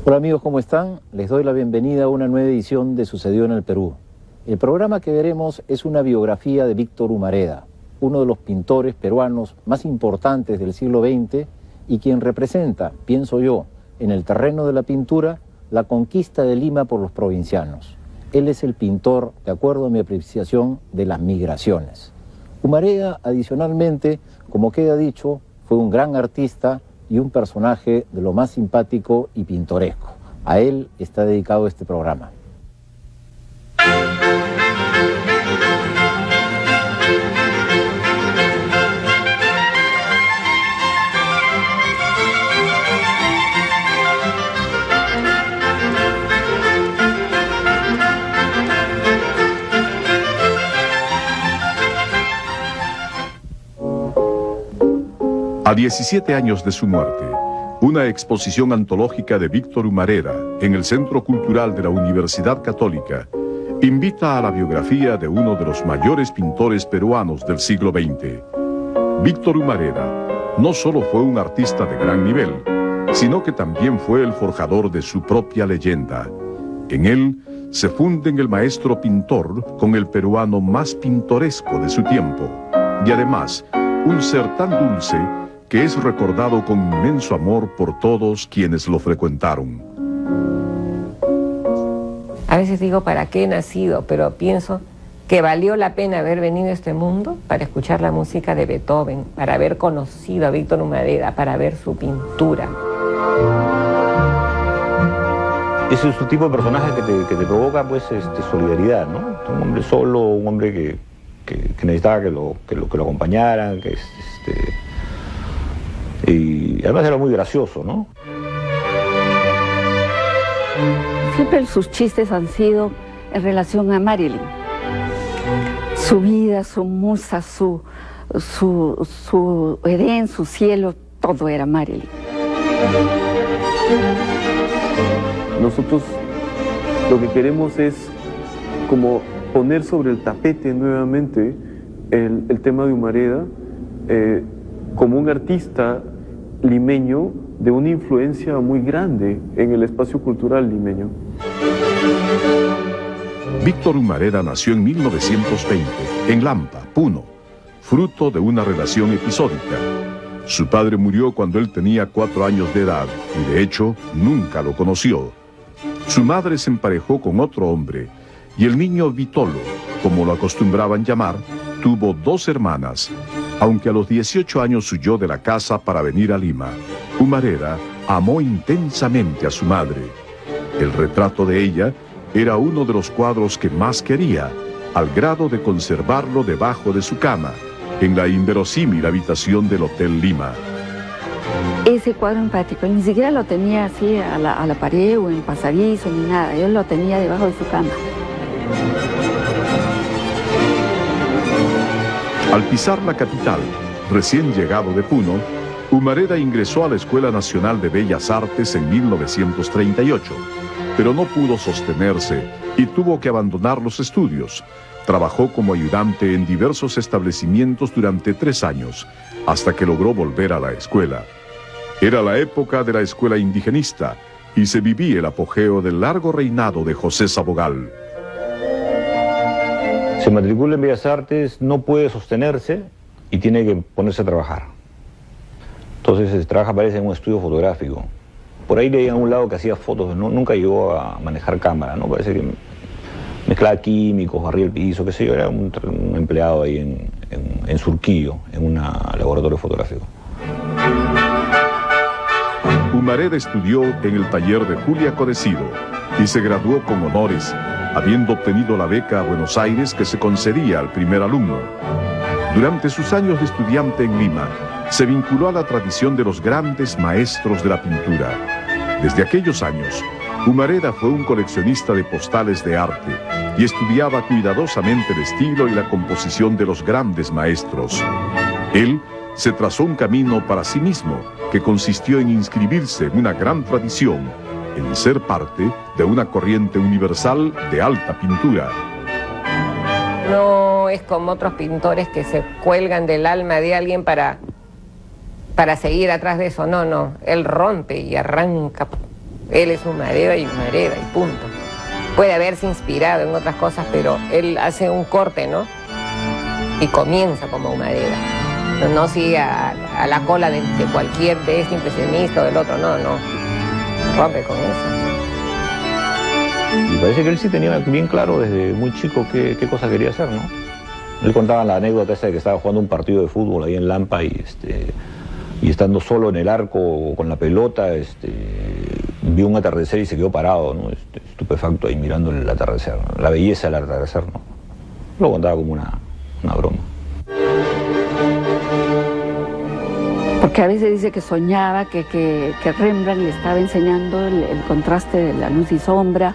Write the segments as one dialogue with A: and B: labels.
A: Hola amigos, ¿cómo están? Les doy la bienvenida a una nueva edición de Sucedió en el Perú. El programa que veremos es una biografía de Víctor Humareda, uno de los pintores peruanos más importantes del siglo XX y quien representa, pienso yo, en el terreno de la pintura, la conquista de Lima por los provincianos. Él es el pintor, de acuerdo a mi apreciación, de las migraciones. Humareda, adicionalmente, como queda dicho, fue un gran artista y un personaje de lo más simpático y pintoresco. A él está dedicado este programa.
B: A 17 años de su muerte, una exposición antológica de Víctor Humareda en el Centro Cultural de la Universidad Católica invita a la biografía de uno de los mayores pintores peruanos del siglo XX. Víctor Humareda no solo fue un artista de gran nivel, sino que también fue el forjador de su propia leyenda. En él se funden el maestro pintor con el peruano más pintoresco de su tiempo, y además un ser tan dulce que es recordado con inmenso amor por todos quienes lo frecuentaron.
C: A veces digo, ¿para qué he nacido? Pero pienso que valió la pena haber venido a este mundo para escuchar la música de Beethoven, para haber conocido a Víctor Humareda, para ver su pintura.
D: Ese es un tipo de personaje que te provoca pues, solidaridad, ¿no? Un hombre solo, un hombre que necesitaba que lo acompañaran, y además era muy gracioso, ¿no?
E: Siempre sus chistes han sido en relación a Marilyn. Su vida, su musa, su Edén, su cielo, todo era Marilyn.
F: Nosotros lo que queremos es como poner sobre el tapete nuevamente el tema de Humareda como un artista limeño de una influencia muy grande en el espacio cultural limeño.
B: Víctor Humareda nació en 1920, en Lampa, Puno, fruto de una relación episódica. Su padre murió cuando él tenía 4 años de edad y de hecho nunca lo conoció. Su madre se emparejó con otro hombre y el niño Vitolo, como lo acostumbraban llamar, tuvo 2 hermanas. Aunque a los 18 años huyó de la casa para venir a Lima, Humareda amó intensamente a su madre. El retrato de ella era uno de los cuadros que más quería, al grado de conservarlo debajo de su cama, en la inverosímil habitación del Hotel Lima.
E: Ese cuadro en particular ni siquiera lo tenía así a la pared o en el pasadizo ni nada, yo lo tenía debajo de su cama.
B: Al pisar la capital, recién llegado de Puno, Humareda ingresó a la Escuela Nacional de Bellas Artes en 1938, pero no pudo sostenerse y tuvo que abandonar los estudios. Trabajó como ayudante en diversos establecimientos durante 3 años, hasta que logró volver a la escuela. Era la época de la escuela indigenista y se vivía el apogeo del largo reinado de José Sabogal.
D: Se matricula en Bellas Artes, no puede sostenerse y tiene que ponerse a trabajar. Entonces trabaja, parece, en un estudio fotográfico. Por ahí leí a un lado que hacía fotos, nunca llegó a manejar cámara, ¿no? Parece que mezclaba químicos, barría el piso, qué sé yo, era un empleado ahí en Surquillo, en un laboratorio fotográfico.
B: Humareda estudió en el taller de Julia Codecido y se graduó con honores, habiendo obtenido la beca a Buenos Aires que se concedía al primer alumno. Durante sus años de estudiante en Lima, se vinculó a la tradición de los grandes maestros de la pintura. Desde aquellos años, Humareda fue un coleccionista de postales de arte y estudiaba cuidadosamente el estilo y la composición de los grandes maestros. Él se trazó un camino para sí mismo que consistió en inscribirse en una gran tradición, en ser parte de una corriente universal de alta pintura.
C: No es como otros pintores que se cuelgan del alma de alguien para seguir atrás de eso. No, él rompe y arranca Él es Humareda y punto. Puede haberse inspirado en otras cosas, pero él hace un corte, ¿no? Y comienza como Humareda. No sigue a la cola de cualquier, de este impresionista o del otro, no. Rompe con eso.
D: Y parece que él sí tenía bien claro desde muy chico qué cosa quería hacer, ¿no? Él contaba la anécdota esa de que estaba jugando un partido de fútbol ahí en Lampa y estando solo en el arco con la pelota, vio un atardecer y se quedó parado, ¿no? Estupefacto ahí mirando el atardecer, ¿no? La belleza del atardecer, ¿no? Lo contaba como una broma.
E: Porque a veces dice que soñaba que Rembrandt le estaba enseñando el contraste de la luz y sombra.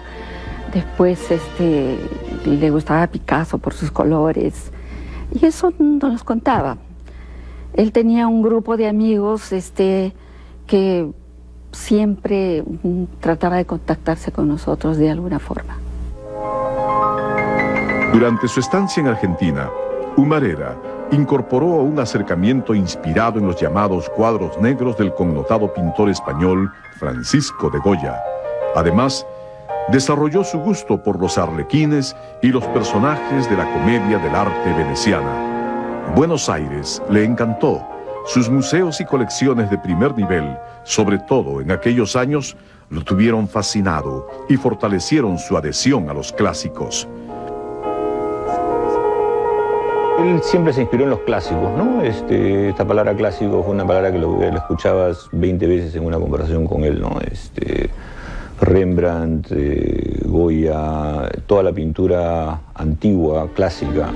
E: Después le gustaba Picasso por sus colores. Y eso nos los contaba. Él tenía un grupo de amigos que siempre trataba de contactarse con nosotros de alguna forma.
B: Durante su estancia en Argentina, Humareda incorporó un acercamiento inspirado en los llamados cuadros negros del connotado pintor español Francisco de Goya. Además, desarrolló su gusto por los arlequines y los personajes de la comedia del arte veneciana. Buenos Aires le encantó. Sus museos y colecciones de primer nivel, sobre todo en aquellos años, lo tuvieron fascinado y fortalecieron su adhesión a los clásicos.
D: Él siempre se inspiró en los clásicos, ¿no? Esta palabra clásico fue una palabra que lo escuchabas 20 veces en una conversación con él, ¿no? Rembrandt, Goya, toda la pintura antigua, clásica,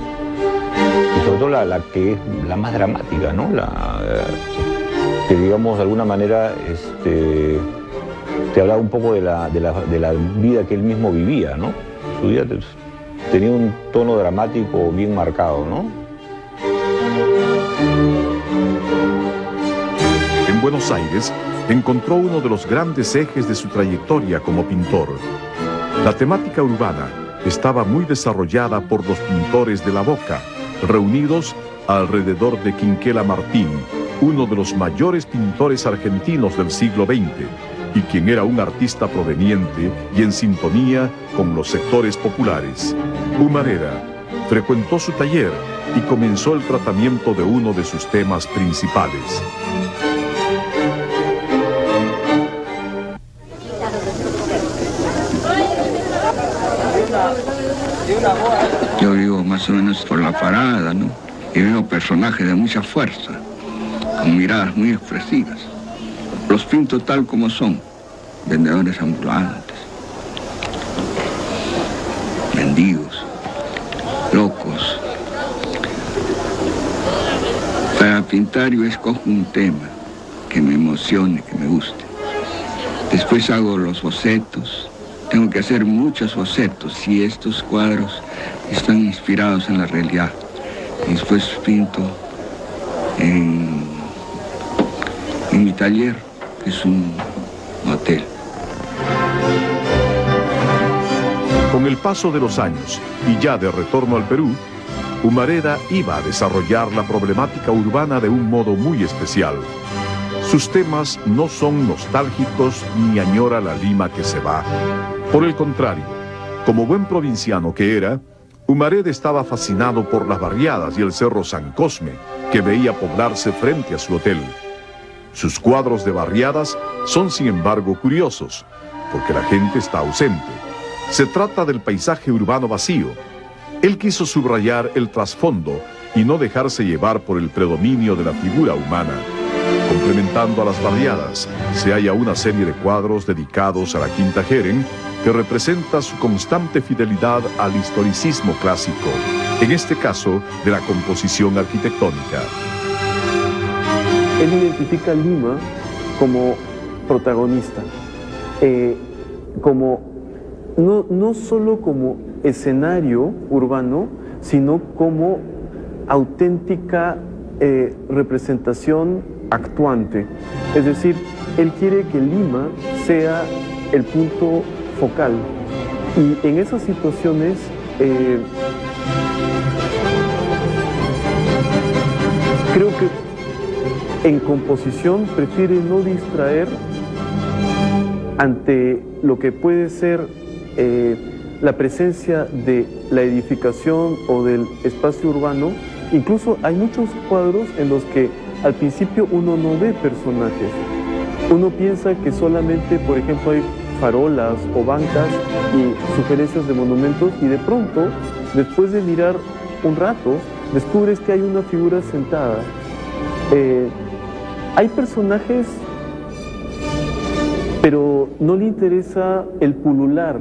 D: y sobre todo la que es la más dramática, ¿no? Que digamos de alguna manera te hablaba un poco de la vida que él mismo vivía, ¿no? Su vida tenía un tono dramático bien marcado, ¿no?
B: En Buenos Aires encontró uno de los grandes ejes de su trayectoria como pintor. La temática urbana estaba muy desarrollada por los pintores de la Boca, reunidos alrededor de Quinquela Martín, uno de los mayores pintores argentinos del siglo XX, y quien era un artista proveniente y en sintonía con los sectores populares. Humareda frecuentó su taller y comenzó el tratamiento de uno de sus temas principales.
G: Yo vivo más o menos por la parada, ¿no? Y veo personajes de mucha fuerza, con miradas muy expresivas. Los pinto tal como son, vendedores ambulantes, mendigos, locos. Para pintar yo escojo un tema que me emocione, que me guste. Después hago los bocetos. Tengo que hacer muchos bocetos y estos cuadros están inspirados en la realidad. Y después pinto en mi taller, que es un hotel.
B: Con el paso de los años y ya de retorno al Perú, Humareda iba a desarrollar la problemática urbana de un modo muy especial. Sus temas no son nostálgicos ni añora la Lima que se va. Por el contrario, como buen provinciano que era, Humareda estaba fascinado por las barriadas y el cerro San Cosme, que veía poblarse frente a su hotel. Sus cuadros de barriadas son sin embargo curiosos, porque la gente está ausente. Se trata del paisaje urbano vacío. Él quiso subrayar el trasfondo y no dejarse llevar por el predominio de la figura humana. Complementando a las barriadas, se halla una serie de cuadros dedicados a la Quinta Jeren, que representa su constante fidelidad al historicismo clásico, en este caso de la composición arquitectónica.
F: Él identifica a Lima como protagonista, no solo como escenario urbano, sino como auténtica representación actuante. Es decir, él quiere que Lima sea el punto focal. Y en esas situaciones creo que en composición prefiere no distraer ante lo que puede ser la presencia de la edificación o del espacio urbano. Incluso hay muchos cuadros en los que al principio uno no ve personajes. Uno piensa que solamente, por ejemplo, hay farolas o bancas y sugerencias de monumentos, y de pronto, después de mirar un rato, descubres que hay una figura sentada. Hay personajes, pero no le interesa el pulular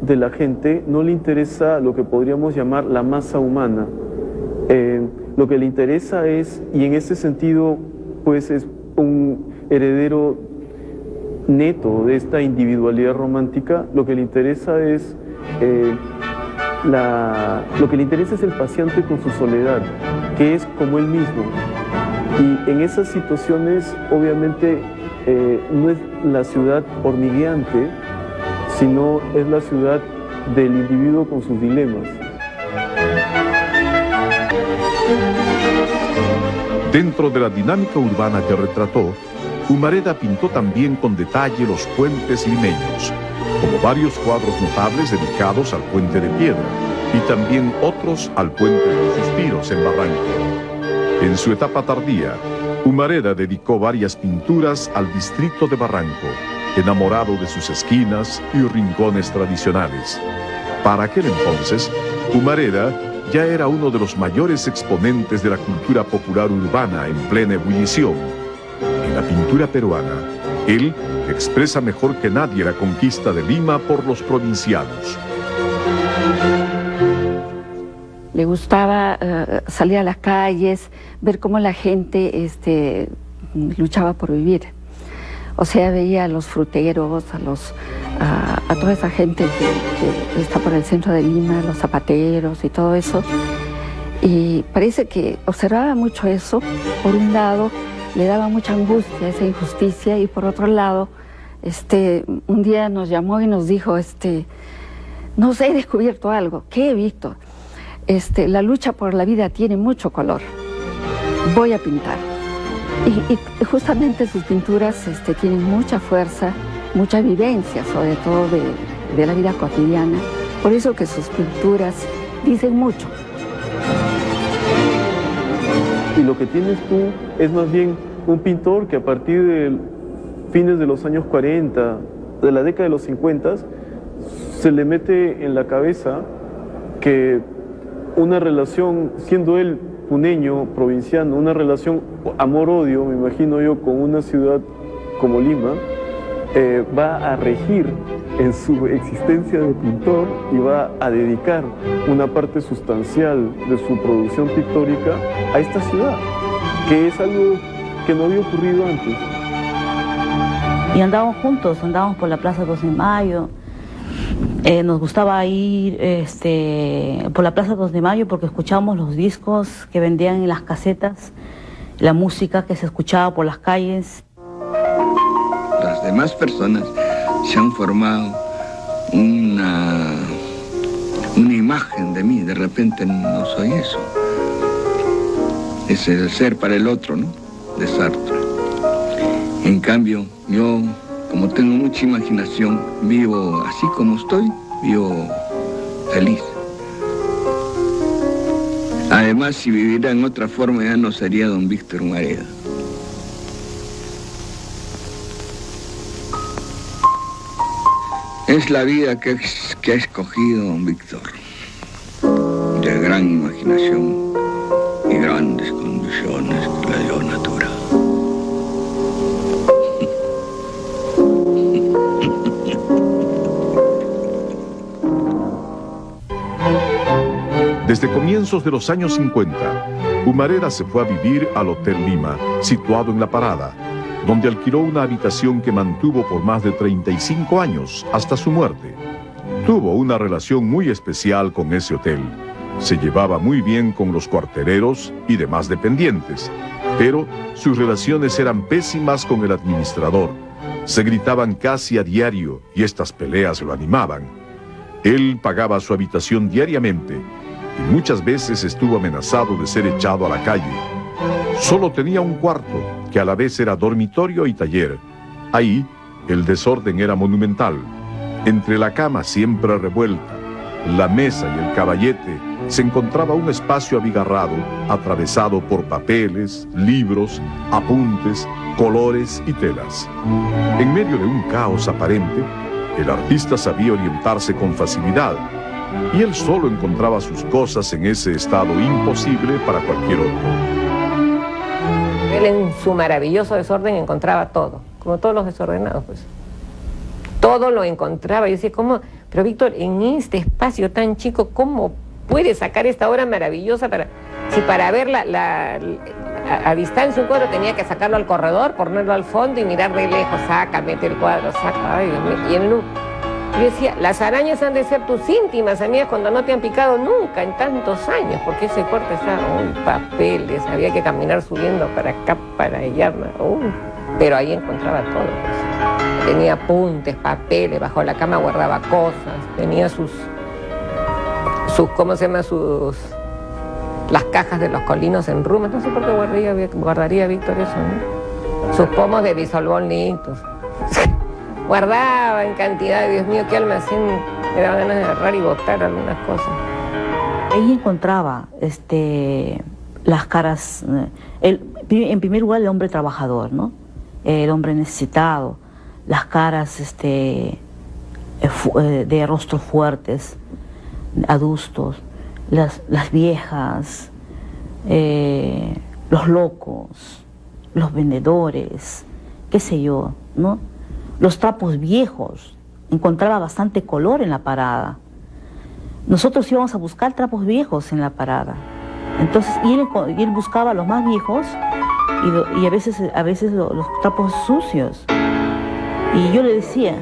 F: de la gente, no le interesa lo que podríamos llamar la masa humana. Lo que le interesa es, y en ese sentido, pues es un heredero neto de esta individualidad romántica, lo que le interesa es el paciente con su soledad, que es como él mismo. Y en esas situaciones, obviamente, no es la ciudad hormigueante, sino es la ciudad del individuo con sus dilemas.
B: Dentro de la dinámica urbana que retrató, Humareda pintó también con detalle los puentes limeños, como varios cuadros notables dedicados al Puente de Piedra y también otros al Puente de los Suspiros en Barranco. En su etapa tardía, Humareda dedicó varias pinturas al distrito de Barranco, enamorado de sus esquinas y rincones tradicionales. Para aquel entonces, Humareda ya era uno de los mayores exponentes de la cultura popular urbana en plena ebullición. En la pintura peruana, él expresa mejor que nadie la conquista de Lima por los provincianos.
E: Le gustaba salir a las calles, ver cómo la gente luchaba por vivir. O sea, veía a los fruteros, a toda esa gente que está por el centro de Lima, los zapateros y todo eso. Y parece que observaba mucho eso. Por un lado, le daba mucha angustia esa injusticia, y por otro lado, un día nos llamó y nos dijo, no sé, he descubierto algo. ¿Qué he visto? La lucha por la vida tiene mucho color. Voy a pintar. Y justamente sus pinturas tienen mucha fuerza, mucha vivencia, sobre todo de la vida cotidiana. Por eso que sus pinturas dicen mucho.
F: Y lo que tienes tú es más bien un pintor que a partir de fines de los años 40, de la década de los 50, se le mete en la cabeza que una relación, siendo él puneño, provinciano, una relación amor-odio, me imagino yo, con una ciudad como Lima, va a regir en su existencia de pintor y va a dedicar una parte sustancial de su producción pictórica a esta ciudad, que es algo que no había ocurrido antes.
H: Y andábamos juntos, andábamos por la Plaza 12 de Mayo. Nos gustaba ir por la Plaza 2 de Mayo porque escuchábamos los discos que vendían en las casetas, la música que se escuchaba por las calles.
G: Las demás personas se han formado una imagen de mí, de repente no soy eso. Es el ser para el otro, ¿no? De Sartre. En cambio, yo, como tengo mucha imaginación, vivo así como estoy, vivo feliz. Además, si viviera en otra forma, ya no sería don Víctor Humareda. Es la vida que ha escogido don Víctor, de gran imaginación y grandes condiciones que le dio natura.
B: Desde comienzos de los años 50, Humareda se fue a vivir al Hotel Lima, situado en La Parada, donde alquiló una habitación que mantuvo por más de 35 años, hasta su muerte. Tuvo una relación muy especial con ese hotel. Se llevaba muy bien con los cuartereros y demás dependientes, pero sus relaciones eran pésimas con el administrador. Se gritaban casi a diario y estas peleas lo animaban. Él pagaba su habitación diariamente y muchas veces estuvo amenazado de ser echado a la calle. Solo tenía un cuarto, que a la vez era dormitorio y taller. Ahí el desorden era monumental. Entre la cama siempre revuelta, la mesa y el caballete se encontraba un espacio abigarrado, atravesado por papeles, libros, apuntes, colores y telas. En medio de un caos aparente, el artista sabía orientarse con facilidad, y él solo encontraba sus cosas en ese estado imposible para cualquier otro.
C: Él en su maravilloso desorden encontraba todo, como todos los desordenados, pues. Todo lo encontraba. Yo decía, ¿cómo? Pero Víctor, en este espacio tan chico, ¿cómo puedes sacar esta obra maravillosa si para verla a distancia un cuadro tenía que sacarlo al corredor, ponerlo al fondo y mirar de lejos, saca, mete el cuadro, saca, ay, Dios mío. Y yo decía, las arañas han de ser tus íntimas amigas cuando no te han picado nunca en tantos años, porque ese cuarto estaba papeles, había que caminar subiendo para acá, para allá, pero ahí encontraba todo, pues. Tenía apuntes, papeles, bajo la cama guardaba cosas, tenía sus ¿cómo se llama? Las cajas de los colinos en rumas, no sé por qué guardaría Víctor eso, ¿no? Sus pomos de disolvón linctus. Guardaba en cantidad, Dios mío, qué almacén, me daba ganas de agarrar y botar algunas cosas.
H: Ahí encontraba las caras, en primer lugar el hombre trabajador, ¿no? El hombre necesitado, las caras de rostros fuertes, adustos, las viejas, los locos, los vendedores, qué sé yo, ¿no? Los trapos viejos, encontraba bastante color en la parada. Nosotros íbamos a buscar trapos viejos en la parada. Entonces, y él buscaba los más viejos y a veces los trapos sucios. Y yo le decía,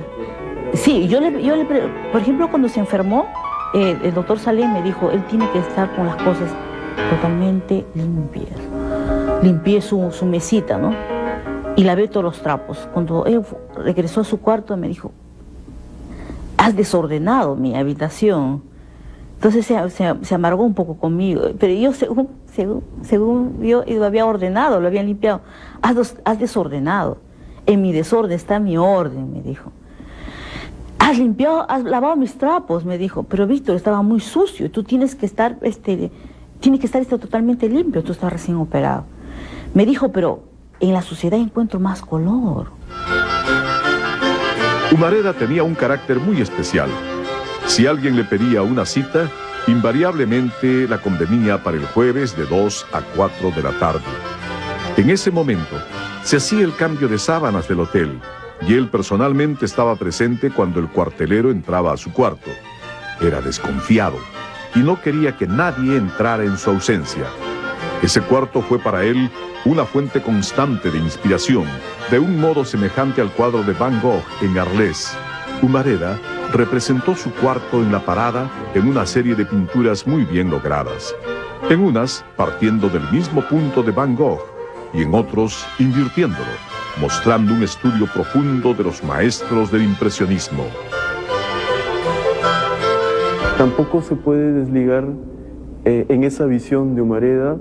H: sí, por ejemplo, cuando se enfermó, el doctor Saleh me dijo, él tiene que estar con las cosas totalmente limpias. Limpié su mesita, ¿no? Y lavé todos los trapos. Cuando él regresó a su cuarto me dijo, has desordenado mi habitación. Entonces se amargó un poco conmigo, pero yo según yo lo había ordenado, lo había limpiado. Has desordenado, en mi desorden está mi orden, me dijo. Has lavado mis trapos, me dijo, pero Víctor, estaba muy sucio y tú tienes que estar totalmente limpio, tú estás recién operado. Me dijo, pero en la suciedad encuentro más color.
B: Humareda tenía un carácter muy especial. Si alguien le pedía una cita, invariablemente la convenía para el jueves de 2 a 4 de la tarde. En ese momento, se hacía el cambio de sábanas del hotel y él personalmente estaba presente cuando el cuartelero entraba a su cuarto. Era desconfiado y no quería que nadie entrara en su ausencia. Ese cuarto fue para él una fuente constante de inspiración, de un modo semejante al cuadro de Van Gogh en Arles. Humareda representó su cuarto en la parada en una serie de pinturas muy bien logradas. En unas, partiendo del mismo punto de Van Gogh, y en otros, invirtiéndolo, mostrando un estudio profundo de los maestros del impresionismo.
F: Tampoco se puede desligar en esa visión de Humareda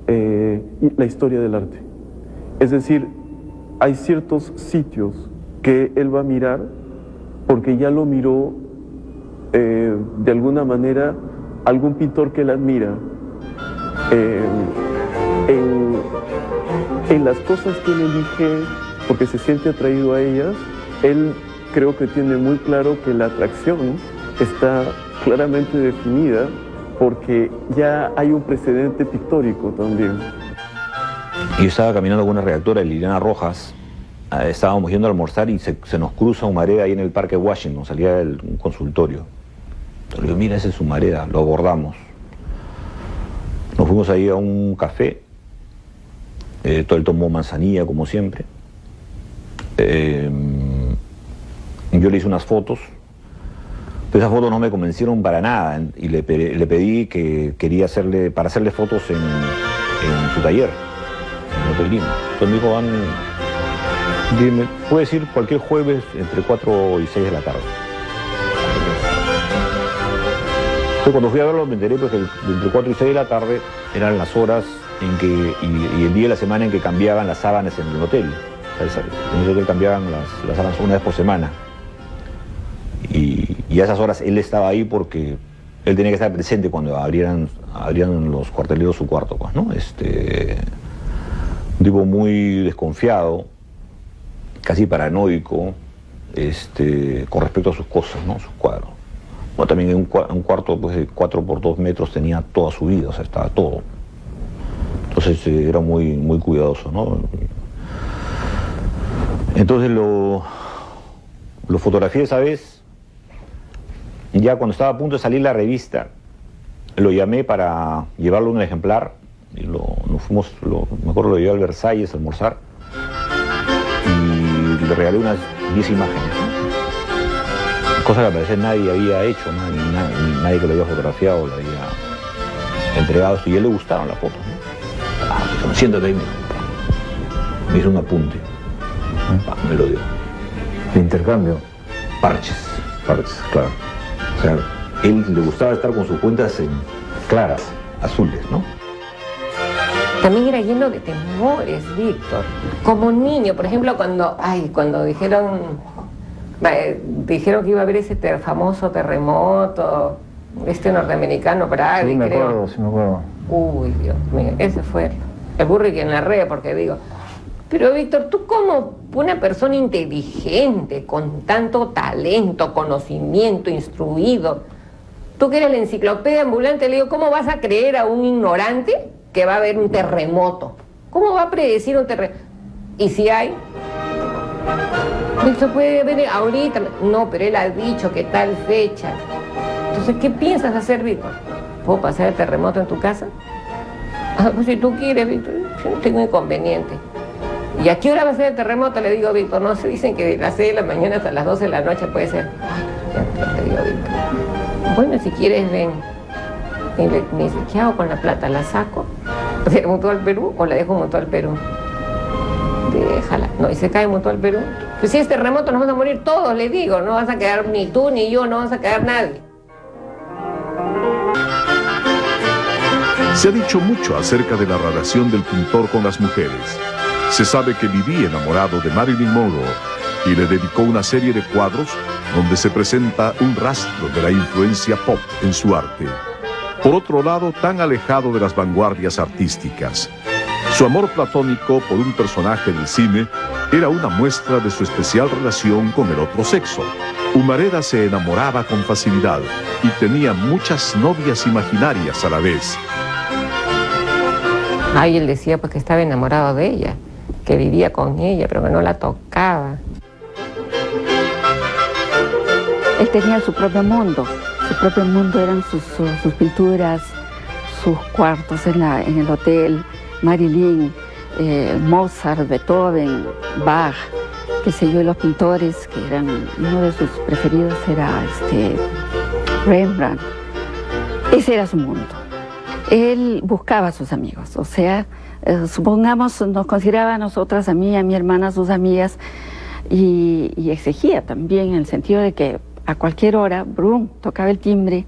F: la historia del arte. Es decir, hay ciertos sitios que él va a mirar porque ya lo miró de alguna manera algún pintor que él admira. En las cosas que él elige porque se siente atraído a ellas, él creo que tiene muy claro que la atracción está claramente definida porque ya hay un precedente pictórico también.
D: Yo estaba caminando con una redactora, Liliana Rojas, estábamos yendo a almorzar y se nos cruza Humareda ahí en el Parque Washington, salía de un consultorio. Le digo, mira, ese es Humareda, lo abordamos. Nos fuimos ahí a un café, todo él tomó manzanilla como siempre. Yo le hice unas fotos, pero esas fotos no me convencieron para nada y le pedí que quería para hacerle fotos en su taller, en Hotel Lima. Entonces me dijo, dime, puedes ir cualquier jueves entre 4 y 6 de la tarde. Entonces cuando fui a verlo me enteré pues, que entre 4 y 6 de la tarde eran las horas y el día de la semana en que cambiaban las sábanas en el hotel. En ese hotel cambiaban las sábanas una vez por semana. Y a esas horas él estaba ahí porque él tenía que estar presente cuando abrían los cuarteleros su cuarto, pues, ¿no? Un tipo muy desconfiado, casi paranoico, con respecto a sus cosas, ¿no? Sus cuadros. Bueno, también en un cuarto pues, de 4 por 2 metros tenía toda su vida, o sea, estaba todo. Entonces era muy, muy cuidadoso, ¿no? Entonces lo fotografié esa vez. Ya cuando estaba a punto de salir la revista, lo llamé para llevarle un ejemplar. Y nos fuimos, me acuerdo, lo llevé al Versalles a almorzar. Y le regalé unas 10 imágenes, ¿no? Cosa que al parecer nadie había hecho, nadie que lo había fotografiado, lo había entregado. Y a él le gustaron las fotos, ¿no? Pues, siéntate ahí, me hizo un apunte. Me lo dio.
A: ¿De intercambio?
D: Parches, claro. O sea, él le gustaba estar con sus cuentas claras, azules, ¿no?
C: También era lleno de temores, Víctor. Como niño, por ejemplo, cuando dijeron que iba a haber ese famoso terremoto, norteamericano, Brady,
A: sí, me acuerdo.
C: Uy, Dios mío, ese fue el burro que en la red, porque digo... Pero Víctor, tú como una persona inteligente, con tanto talento, conocimiento, instruido, tú que eres la enciclopedia ambulante, le digo, ¿cómo vas a creer a un ignorante que va a haber un terremoto? ¿Cómo va a predecir un terremoto? ¿Y si hay? Víctor, puede haber ahorita. No, pero él ha dicho que tal fecha. Entonces, ¿qué piensas hacer, Víctor? ¿Puedo pasar el terremoto en tu casa? Pues si tú quieres, Víctor, yo no tengo inconveniente. ¿Y a qué hora va a ser el terremoto? Le digo, Víctor, no se dicen que de las 6 de la mañana hasta las 12 de la noche puede ser. Ay, le digo, Víctor. Bueno, si quieres, ven. Y me dice, ¿qué hago con la plata? ¿La saco? ¿Se mutó al Perú o la dejo mutual al Perú? Déjala. No, y se cae mutual al Perú. Pues si es terremoto nos vamos a morir todos, le digo. No vas a quedar ni tú ni yo, no vas a quedar nadie.
B: Se ha dicho mucho acerca de la relación del pintor con las mujeres. Se sabe que vivía enamorado de Marilyn Monroe y le dedicó una serie de cuadros donde se presenta un rastro de la influencia pop en su arte. Por otro lado, tan alejado de las vanguardias artísticas. Su amor platónico por un personaje del cine era una muestra de su especial relación con el otro sexo. Humareda se enamoraba con facilidad y tenía muchas novias imaginarias a la vez.
C: Ay, él decía pues que estaba enamorado de ella, que vivía con ella, pero que no la tocaba.
E: Él tenía su propio mundo eran sus pinturas, sus cuartos en el hotel, Marilyn, Mozart, Beethoven, Bach, qué sé yo, los pintores que eran, uno de sus preferidos era Rembrandt. Ese era su mundo. Él buscaba a sus amigos, o sea, supongamos, nos consideraba a nosotras, a mí y a mi hermana, sus amigas, y exigía también en el sentido de que a cualquier hora, brum, tocaba el timbre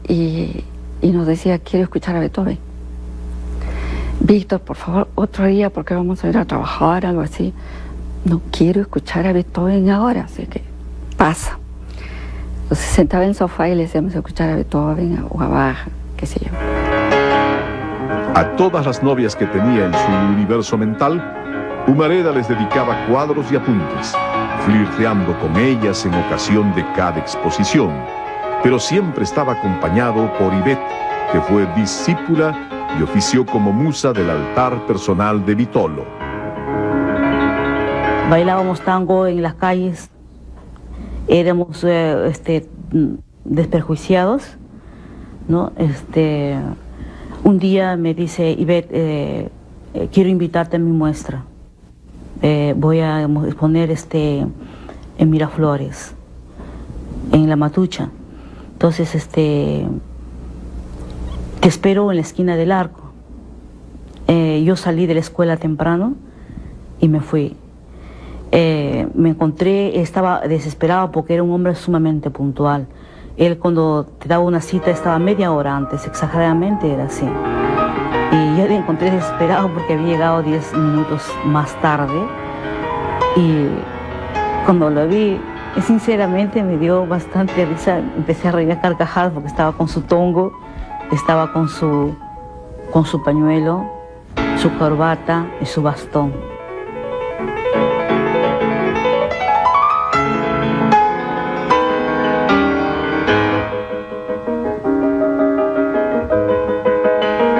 E: y nos decía, quiero escuchar a Beethoven. Víctor, por favor, otro día, porque vamos a ir a trabajar, algo así. No quiero escuchar a Beethoven ahora, así que pasa. Entonces se sentaba en el sofá y le decíamos escuchar a Beethoven o a Bach, qué sé yo.
B: A todas las novias que tenía en su universo mental, Humareda les dedicaba cuadros y apuntes, flirteando con ellas en ocasión de cada exposición, pero siempre estaba acompañado por Ivette, que fue discípula y ofició como musa del altar personal de Vitolo.
H: Bailábamos tango en las calles, éramos desprejuiciados, ¿no? Un día me dice, Ivette, quiero invitarte a mi muestra. Voy a exponer en Miraflores, en La Matucha. Entonces, te espero en la esquina del Arco. Yo salí de la escuela temprano y me fui. Me encontré, estaba desesperado porque era un hombre sumamente puntual. Él cuando te daba una cita estaba media hora antes, exageradamente era así. Y yo le encontré desesperado porque había llegado 10 minutos más tarde Y cuando lo vi, sinceramente me dio bastante risa. Empecé a reír a carcajadas porque estaba con su tongo, estaba con su pañuelo, su corbata y su bastón.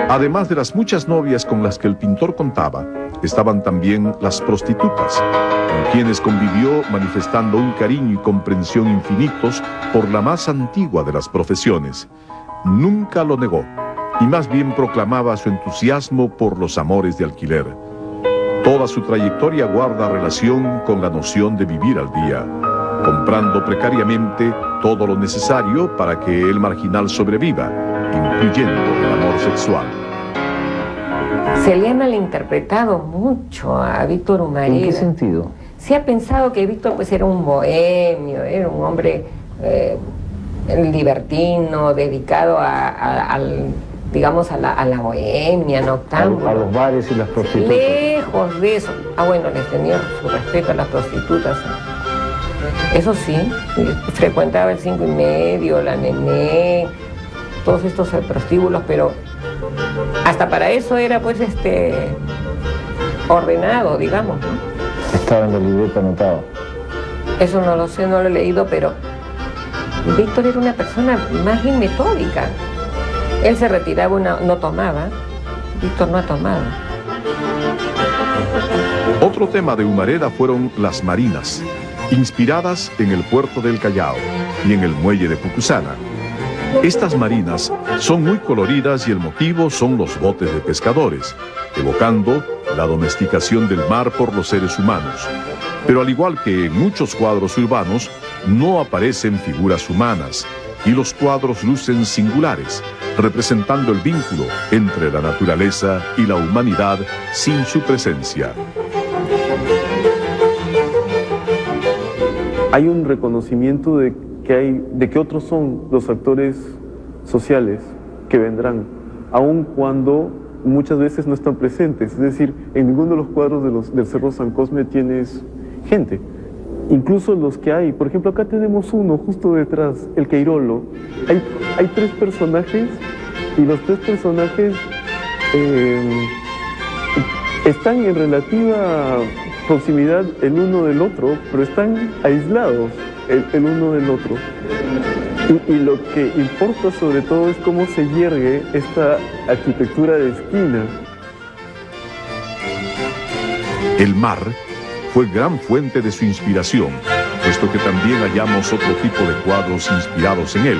B: Además de las muchas novias con las que el pintor contaba, estaban también las prostitutas, con quienes convivió manifestando un cariño y comprensión infinitos por la más antigua de las profesiones. Nunca lo negó, y más bien proclamaba su entusiasmo por los amores de alquiler. Toda su trayectoria guarda relación con la noción de vivir al día, comprando precariamente todo lo necesario para que el marginal sobreviva, incluyendo el amor sexual.
C: Se le ha malinterpretado mucho a Víctor Humareda.
A: ¿En qué sentido?
C: Se ha pensado que Víctor pues era un bohemio, era un hombre libertino, dedicado digamos a la bohemia noctámbula.
A: A los bares y las prostitutas.
C: Lejos de eso. Bueno, les tenía su respeto a las prostitutas. Eso sí, frecuentaba el 5 y medio, la Nené, todos estos prostíbulos, pero hasta para eso era pues ordenado, digamos, ¿no?
A: Estaba en la libreta anotado.
C: Eso no lo sé, no lo he leído, pero Víctor era una persona más bien metódica. Él se retiraba, no tomaba. Víctor no ha tomado.
B: Otro tema de Humareda fueron las marinas, inspiradas en el puerto del Callao y en el muelle de Pucusana. Estas marinas son muy coloridas y el motivo son los botes de pescadores, evocando la domesticación del mar por los seres humanos. Pero al igual que en muchos cuadros urbanos, no aparecen figuras humanas y los cuadros lucen singulares, representando el vínculo entre la naturaleza y la humanidad sin su presencia.
F: Hay un reconocimiento de que otros son los actores sociales que vendrán, aun cuando muchas veces no están presentes. Es decir, en ninguno de los cuadros del Cerro San Cosme tienes gente. Incluso los que hay, por ejemplo, acá tenemos uno justo detrás, el Queirolo. Hay 3 personajes y los 3 personajes están en relativa proximidad el uno del otro, pero están aislados el uno del otro. Y lo que importa sobre todo es cómo se yergue esta arquitectura de esquina.
B: El mar fue gran fuente de su inspiración, puesto que también hallamos otro tipo de cuadros inspirados en él.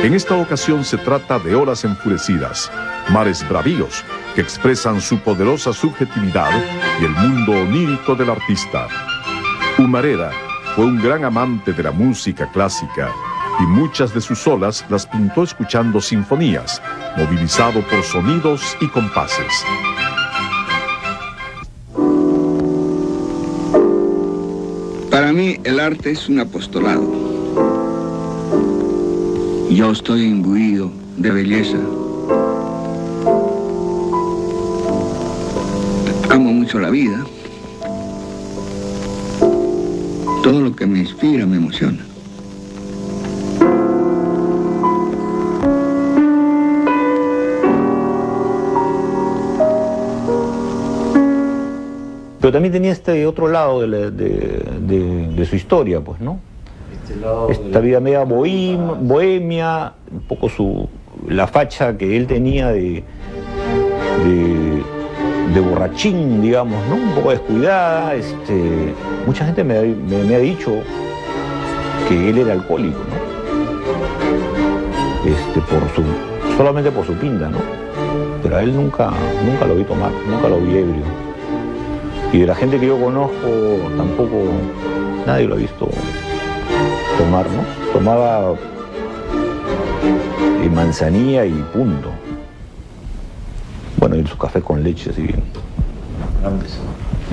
B: En esta ocasión se trata de olas enfurecidas, mares bravíos que expresan su poderosa subjetividad y el mundo onírico del artista. Humareda fue un gran amante de la música clásica y muchas de sus olas las pintó escuchando sinfonías, movilizado por sonidos y compases.
G: Para mí el arte es un apostolado. Yo estoy imbuido de belleza. Amo mucho la vida. Todo lo que me inspira me emociona.
D: Pero también tenía este otro lado de su historia, pues, ¿no? Esta vida media bohemia, un poco la facha que él tenía de borrachín, digamos, ¿no? Un poco descuidada. Mucha gente me ha dicho que él era alcohólico, ¿no? Solamente por su pinta, ¿no? Pero a él nunca lo vi tomar, nunca lo vi ebrio. Y de la gente que yo conozco, tampoco nadie lo ha visto tomar, ¿no? Tomaba manzanilla y punto. Bueno, y su café con leche, así,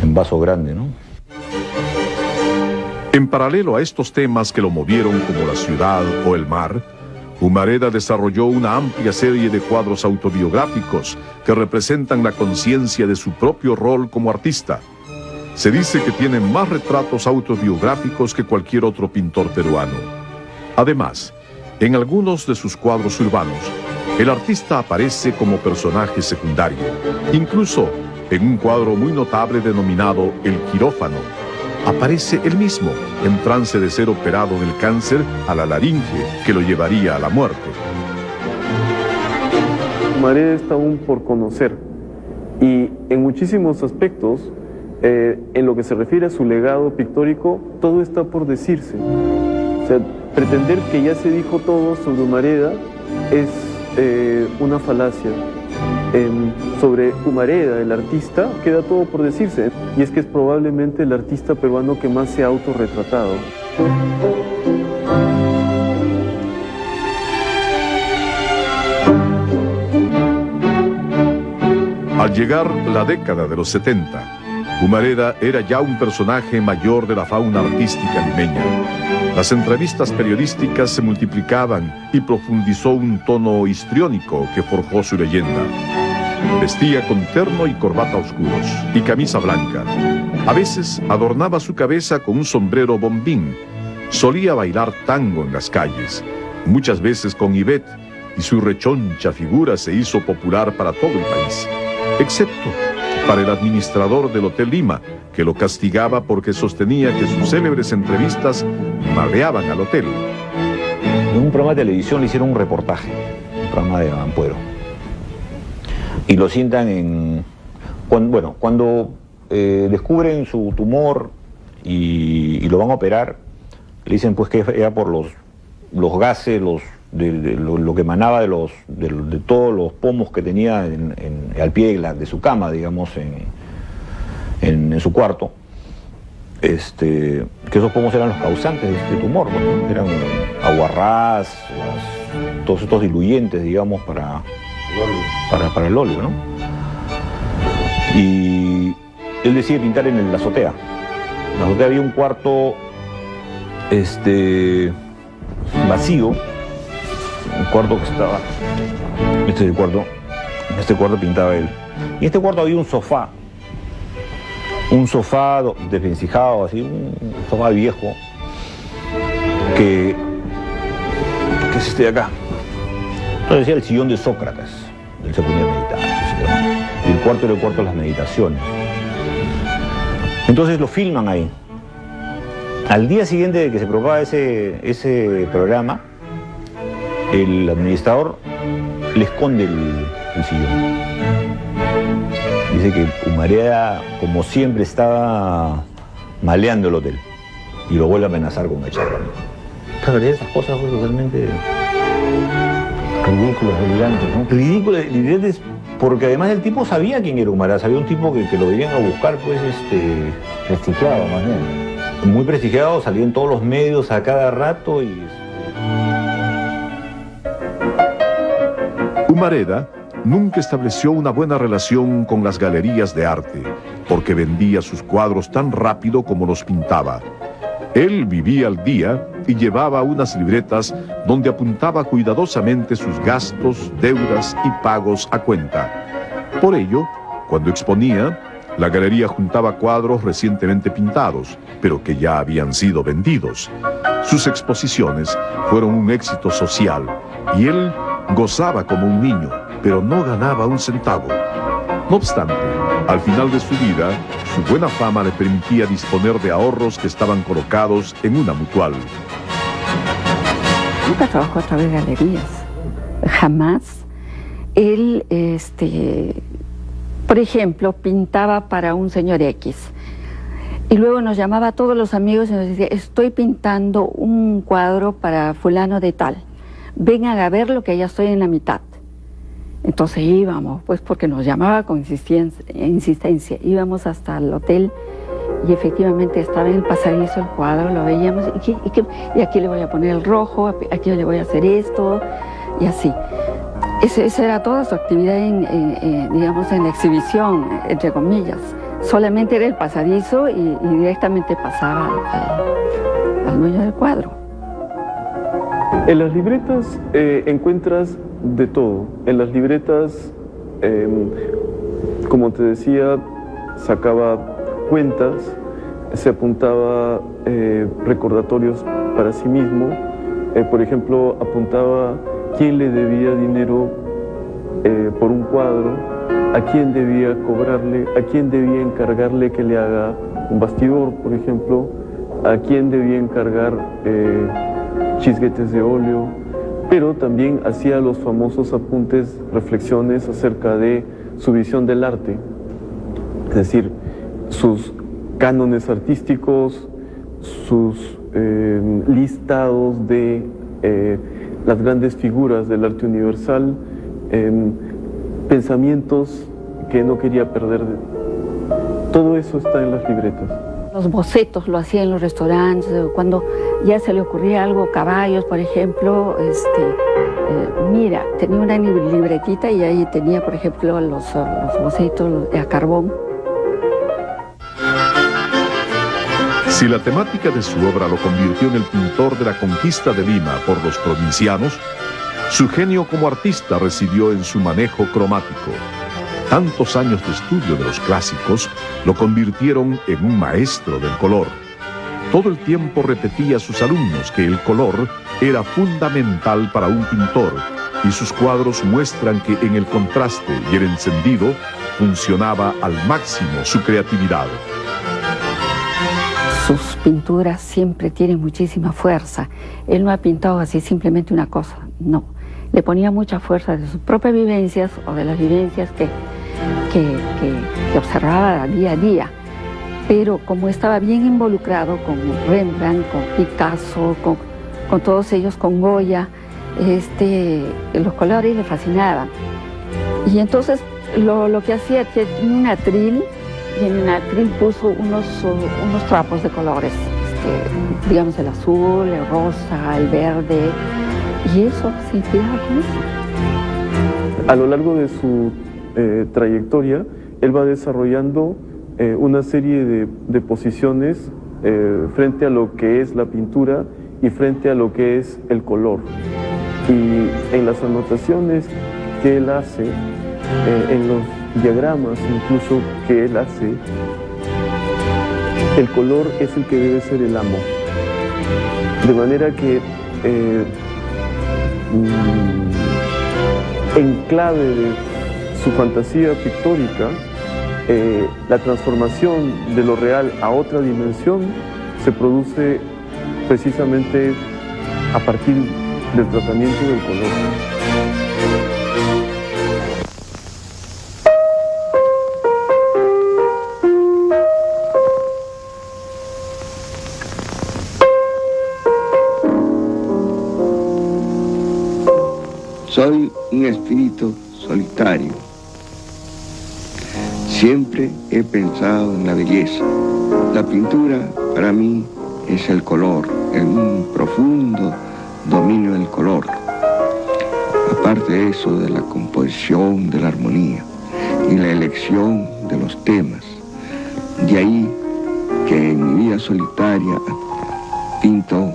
D: en vaso grande, ¿no?
B: En paralelo a estos temas que lo movieron como la ciudad o el mar, Humareda desarrolló una amplia serie de cuadros autobiográficos que representan la conciencia de su propio rol como artista. Se dice que tiene más retratos autobiográficos que cualquier otro pintor peruano. Además, en algunos de sus cuadros urbanos, el artista aparece como personaje secundario. Incluso en un cuadro muy notable denominado El Quirófano, aparece él mismo en trance de ser operado del cáncer a la laringe que lo llevaría a la muerte.
F: Humareda está aún por conocer y en muchísimos aspectos, en lo que se refiere a su legado pictórico, todo está por decirse. O sea, pretender que ya se dijo todo sobre Humareda es una falacia. Sobre Humareda, el artista, queda todo por decirse, y es que es probablemente el artista peruano que más se ha autorretratado.
B: Al llegar la década de los 70, Humareda era ya un personaje mayor de la fauna artística limeña. Las entrevistas periodísticas se multiplicaban y profundizó un tono histriónico que forjó su leyenda. Vestía con terno y corbata oscuros y camisa blanca. A veces adornaba su cabeza con un sombrero bombín. Solía bailar tango en las calles, muchas veces con Ivette, y su rechoncha figura se hizo popular para todo el país, excepto para el administrador del Hotel Lima, que lo castigaba porque sostenía que sus célebres entrevistas mareaban al hotel.
D: En un programa de televisión le hicieron un reportaje, un programa de Ampuero. Y lo sientan en... Cuando descubren su tumor y lo van a operar, le dicen pues que era por los gases, lo que emanaba de todos los pomos que tenía al pie de su cama, digamos, en su cuarto. Que esos pomos eran los causantes de este tumor, ¿no? Eran aguarrás, todos estos diluyentes, digamos, para el óleo, ¿no? Y él decide pintar en la azotea. En la azotea había un cuarto vacío, un cuarto que estaba... Este es el cuarto. En este cuarto pintaba él. Y en este cuarto había un sofá desvencijado, así, un sofá viejo, que es este de acá. Entonces decía el sillón de Sócrates, él se ponía a meditar, y el cuarto era el cuarto de las meditaciones. Entonces lo filman ahí. Al día siguiente de que se propagaba ese programa, el administrador le esconde el sillón. Dice que Humareda, como siempre, estaba maleando el hotel y lo vuelve a amenazar con echarlo. Esas cosas pues, totalmente
A: Ridículos, delirantes, ¿no?
D: ridículas, delirantes, porque además el tipo sabía quién era Humareda, sabía un tipo que lo venían a buscar, pues,
A: Prestigiado, más bien.
D: muy prestigiado, salía en todos los medios a cada rato y...
B: Humareda nunca estableció una buena relación con las galerías de arte, porque vendía sus cuadros tan rápido como los pintaba. Él vivía al día y llevaba unas libretas donde apuntaba cuidadosamente sus gastos, deudas y pagos a cuenta. Por ello, cuando exponía, la galería juntaba cuadros recientemente pintados, pero que ya habían sido vendidos. Sus exposiciones fueron un éxito social y él gozaba como un niño, pero no ganaba un centavo. No obstante, al final de su vida, su buena fama le permitía disponer de ahorros que estaban colocados en una mutual.
E: Nunca trabajó a través de galerías, jamás. Él, por ejemplo, pintaba para un señor X y luego nos llamaba a todos los amigos y nos decía, estoy pintando un cuadro para fulano de tal, vengan a verlo que ya estoy en la mitad. Entonces íbamos, pues porque nos llamaba con insistencia, íbamos hasta el hotel y efectivamente estaba en el pasadizo el cuadro, lo veíamos y aquí le voy a poner el rojo, aquí le voy a hacer esto y así. Esa era toda su actividad digamos, en la exhibición, entre comillas. Solamente era el pasadizo y directamente pasaba al dueño del cuadro.
F: En las libretas encuentras de todo. En las libretas, como te decía, sacaba cuentas, se apuntaba recordatorios para sí mismo. Por ejemplo, apuntaba quién le debía dinero por un cuadro, a quién debía cobrarle, a quién debía encargarle que le haga un bastidor, por ejemplo, a quién debía encargar chisguetes de óleo, pero también hacía los famosos apuntes, reflexiones acerca de su visión del arte, es decir, sus cánones artísticos, sus listados de las grandes figuras del arte universal, pensamientos que no quería perder. Todo eso está en las libretas.
E: Los bocetos lo hacía en los restaurantes, cuando ya se le ocurría algo, caballos, por ejemplo, mira, tenía una libretita y ahí tenía, por ejemplo, los bocetos a carbón.
B: Si la temática de su obra lo convirtió en el pintor de la conquista de Lima por los provincianos, su genio como artista residió en su manejo cromático. Tantos años de estudio de los clásicos lo convirtieron en un maestro del color. Todo el tiempo repetía a sus alumnos que el color era fundamental para un pintor, y sus cuadros muestran que en el contraste y el encendido funcionaba al máximo su creatividad.
E: Sus pinturas siempre tienen muchísima fuerza. Él no ha pintado así simplemente una cosa, no. Le ponía mucha fuerza de sus propias vivencias o de las vivencias que observaba día a día. Pero como estaba bien involucrado con Rembrandt, con Picasso, con todos ellos, con Goya, los colores le fascinaban. Y entonces lo que hacía, que en un atril, y en el atril puso unos trapos de colores, digamos el azul, el rosa, el verde, y eso se inspiraba con eso.
F: A lo largo de su trayectoria, él va desarrollando una serie de posiciones frente a lo que es la pintura y frente a lo que es el color. Y en las anotaciones que él hace, en los diagramas incluso que él hace, el color es el que debe ser el amo. De manera que en clave de su fantasía pictórica, la transformación de lo real a otra dimensión se produce precisamente a partir del tratamiento del color.
G: Soy un espíritu solitario. Siempre he pensado en la belleza. La pintura para mí es el color, en un profundo dominio del color. Aparte de eso, de la composición, de la armonía y la elección de los temas. De ahí que en mi vida solitaria pinto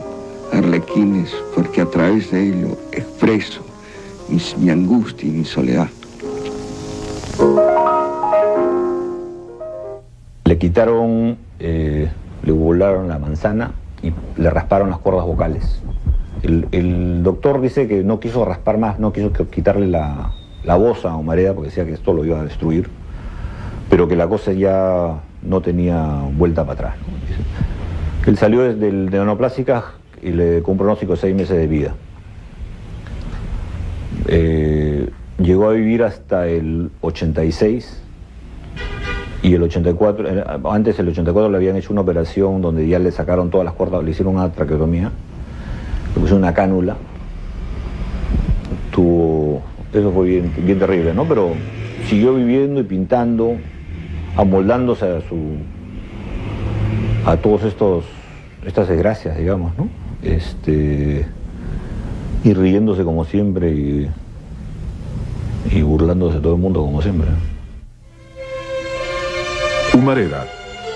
G: arlequines, porque a través de ello expreso mi angustia y mi soledad.
D: Le quitaron, le volaron la manzana y le rasparon las cuerdas vocales. El doctor dice que no quiso raspar más, no quiso quitarle la voz a Humareda porque decía que esto lo iba a destruir, pero que la cosa ya no tenía vuelta para atrás, ¿no? Él salió de neoplásicas y le dio un pronóstico de 6 meses de vida. Llegó a vivir hasta el 86 y el 84, antes del 84 le habían hecho una operación donde ya le sacaron todas las cuerdas, le hicieron una traqueotomía, le pusieron una cánula, eso fue bien terrible, ¿no? Pero siguió viviendo y pintando, amoldándose a todos estas desgracias, digamos, ¿no? Y riéndose como siempre y burlándose de todo el mundo como siempre.
B: Humareda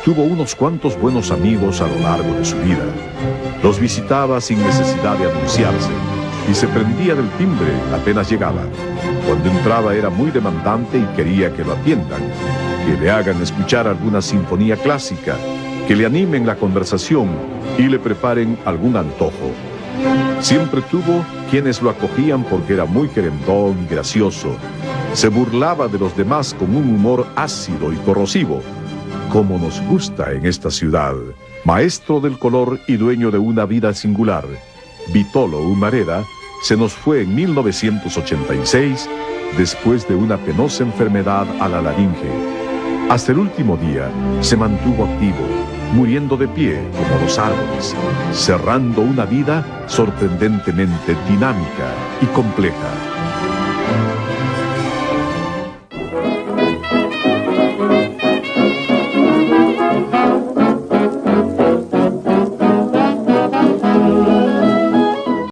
B: tuvo unos cuantos buenos amigos a lo largo de su vida. Los visitaba sin necesidad de anunciarse y se prendía del timbre apenas llegaba. Cuando entraba era muy demandante y quería que lo atiendan. que le hagan escuchar alguna sinfonía clásica, que le animen la conversación y le preparen algún antojo. Siempre tuvo quienes lo acogían porque era muy querendón y gracioso. Se burlaba de los demás con un humor ácido y corrosivo, como nos gusta en esta ciudad. Maestro del color y dueño de una vida singular, Vitolo Humareda se nos fue en 1986 después de una penosa enfermedad a la laringe. Hasta el último día se mantuvo activo, muriendo de pie como los árboles, cerrando una vida sorprendentemente dinámica y compleja.